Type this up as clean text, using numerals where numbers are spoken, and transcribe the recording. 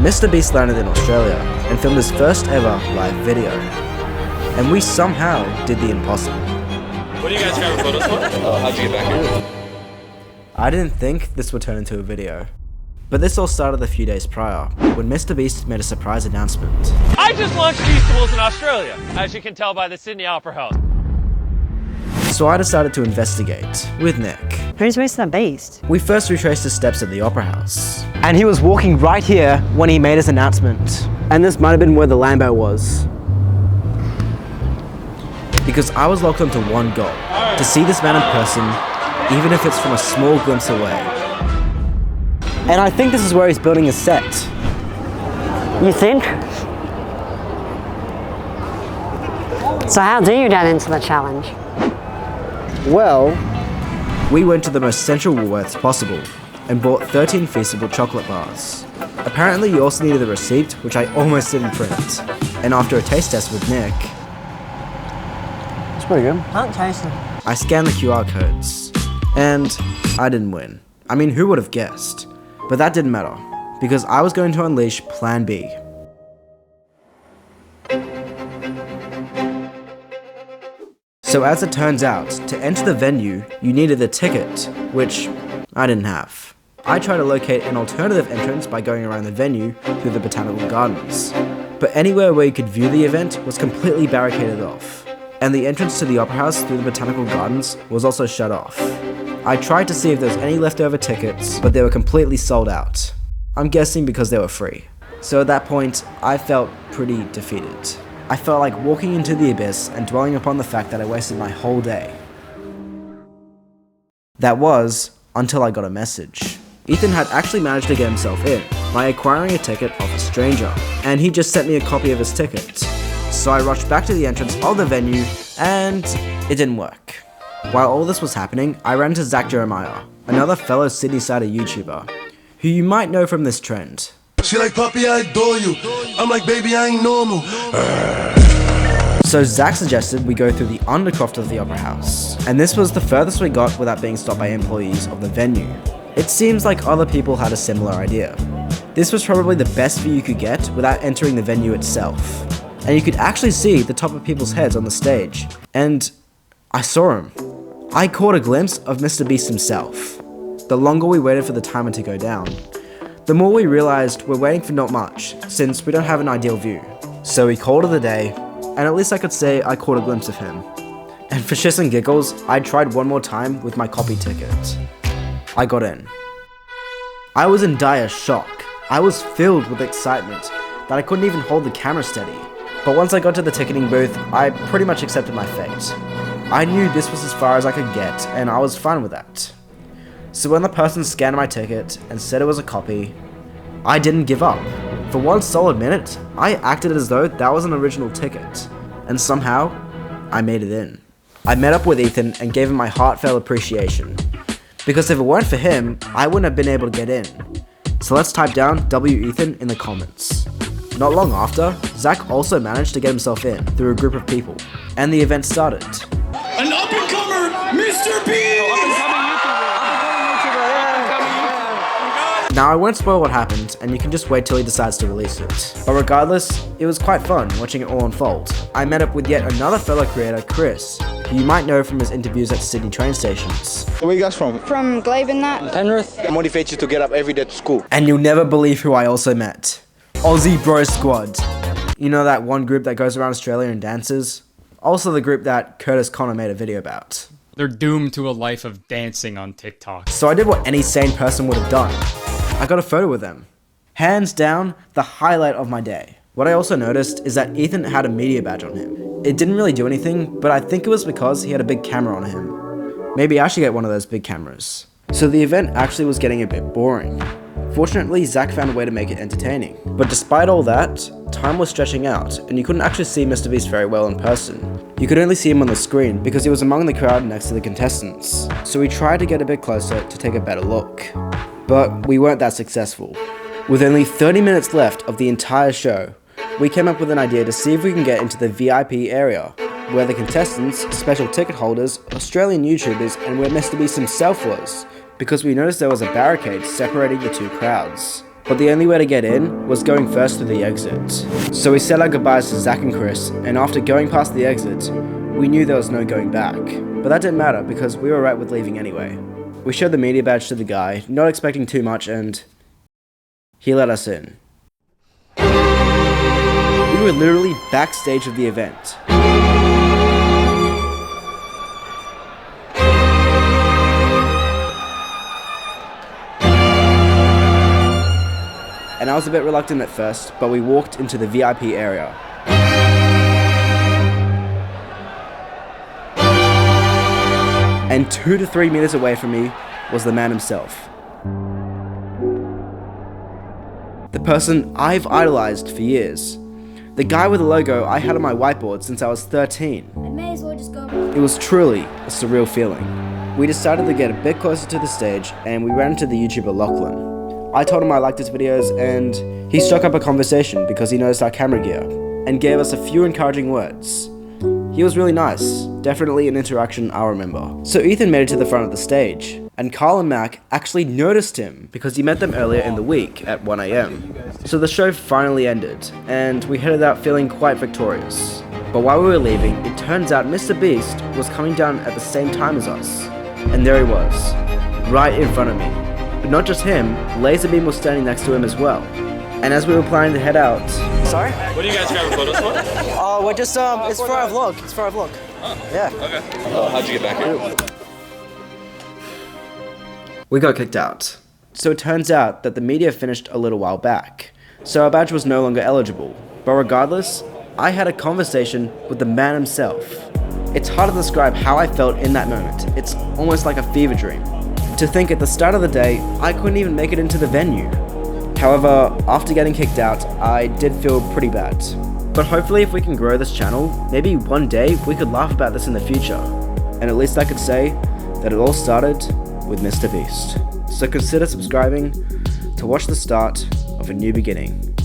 MrBeast landed in Australia and filmed his first ever live video. And we somehow did the impossible. What do you guys grab photos for? How'd you get back here? I didn't think this would turn into a video. But this all started a few days prior, when MrBeast made a surprise announcement. I just launched Beastables in Australia, as you can tell by the Sydney Opera House. So I decided to investigate, with Nick. Who's MrBeast? We first retraced his steps at the Opera House. And he was walking right here when he made his announcement. And this might have been where the Lambo was. Because I was locked onto one goal, to see this man in person, even if it's from a small glimpse away. And I think this is where he's building his set. You think? So how do you get into the challenge? Well, we went to the most central Woolworths possible and bought 13 feasible chocolate bars. Apparently you also needed a receipt, which I almost didn't print. And after a taste test with Nick, It's pretty good. Can't taste it. I scanned the QR codes. And I didn't win. I mean, who would have guessed? But that didn't matter, because I was going to unleash Plan B. So as it turns out, to enter the venue, you needed a ticket, which I didn't have. I tried to locate an alternative entrance by going around the venue through the botanical gardens. But anywhere where you could view the event was completely barricaded off. And the entrance to the Opera House through the botanical gardens was also shut off. I tried to see if there was any leftover tickets, but they were completely sold out. I'm guessing because they were free. So at that point, I felt pretty defeated. I felt like walking into the abyss and dwelling upon the fact that I wasted my whole day. That was, until I got a message. Ethan had actually managed to get himself in by acquiring a ticket off a stranger, and he just sent me a copy of his ticket. So I rushed back to the entrance of the venue, and it didn't work. While all this was happening, I ran into Zach Jeremiah, another fellow Sydney-sided YouTuber, who you might know from this trend. She like, "Puppy, I adore you." I'm like, "Baby, I ain't normal." So Zach suggested we go through the undercroft of the Opera House, and this was the furthest we got without being stopped by employees of the venue. It seems like other people had a similar idea. This was probably the best view you could get without entering the venue itself. And you could actually see the top of people's heads on the stage, and I saw him. I caught a glimpse of MrBeast himself. The longer we waited for the timer to go down, the more we realized we're waiting for not much, since we don't have an ideal view. So we called it a day, and at least I could say I caught a glimpse of him. And for shits and giggles, I tried one more time with my copy ticket. I got in. I was in dire shock. I was filled with excitement that I couldn't even hold the camera steady. But once I got to the ticketing booth, I pretty much accepted my fate. I knew this was as far as I could get, and I was fine with that. So when the person scanned my ticket and said it was a copy, I didn't give up. For one solid minute, I acted as though that was an original ticket, and somehow, I made it in. I met up with Ethan and gave him my heartfelt appreciation, because if it weren't for him, I wouldn't have been able to get in. So let's type down W Ethan in the comments. Not long after, Zach also managed to get himself in through a group of people, and the event started. An up-and-comer, MrBeast! Now I won't spoil what happened, and you can just wait till he decides to release it. But regardless, it was quite fun watching it all unfold. I met up with yet another fellow creator, Chris, who you might know from his interviews at Sydney train stations. Where you guys from? From Glebe and that. Penrith. What motivates you to get up every day to school? And you'll never believe who I also met. Aussie Bro Squad. You know that one group that goes around Australia and dances? Also the group that Curtis Connor made a video about. They're doomed to a life of dancing on TikTok. So I did what any sane person would have done. I got a photo with them. Hands down, the highlight of my day. What I also noticed is that Ethan had a media badge on him. It didn't really do anything, but I think it was because he had a big camera on him. Maybe I should get one of those big cameras. So the event actually was getting a bit boring. Fortunately, Zach found a way to make it entertaining. But despite all that, time was stretching out, and you couldn't actually see MrBeast very well in person. You could only see him on the screen because he was among the crowd next to the contestants. So we tried to get a bit closer to take a better look. But we weren't that successful. With only 30 minutes left of the entire show, we came up with an idea to see if we can get into the VIP area, where the contestants, special ticket holders, Australian YouTubers, and where MrBeast himself was, because we noticed there was a barricade separating the two crowds. but the only way to get in was going first through the exit. So we said our goodbyes to Zach and Chris, and after going past the exit, we knew there was no going back. But that didn't matter because we were right with leaving anyway. We showed the media badge to the guy, not expecting too much, and he let us in. We were literally backstage of the event. And I was a bit reluctant at first, but we walked into the VIP area. And 2 to 3 meters away from me was the man himself. The person I've idolized for years. The guy with the logo I had on my whiteboard since I was 13. I may as well just go. It was truly a surreal feeling. We decided to get a bit closer to the stage and we ran into the YouTuber Lachlan. I told him I liked his videos and he struck up a conversation because he noticed our camera gear and gave us a few encouraging words. He was really nice, definitely an interaction I'll remember. So Ethan made it to the front of the stage, and Carl and Mac actually noticed him because he met them earlier in the week at 1 AM. So the show finally ended, and we headed out feeling quite victorious. But while we were leaving, it turns out MrBeast was coming down at the same time as us. And there he was, right in front of me. But not just him, Laserbeam was standing next to him as well. And as we were planning to head out... Sorry? What are you guys grabbing photos for? Oh, we're just, it's for our vlog. It's for our vlog. Oh, yeah. Okay. How'd you get back here? We got kicked out. So it turns out that the media finished a little while back. So our badge was no longer eligible. But regardless, I had a conversation with the man himself. It's hard to describe how I felt in that moment. It's almost like a fever dream. To think at the start of the day, I couldn't even make it into the venue. However, after getting kicked out, I did feel pretty bad. But hopefully if we can grow this channel, maybe one day we could laugh about this in the future. And at least I could say that it all started with MrBeast. So consider subscribing to watch the start of a new beginning.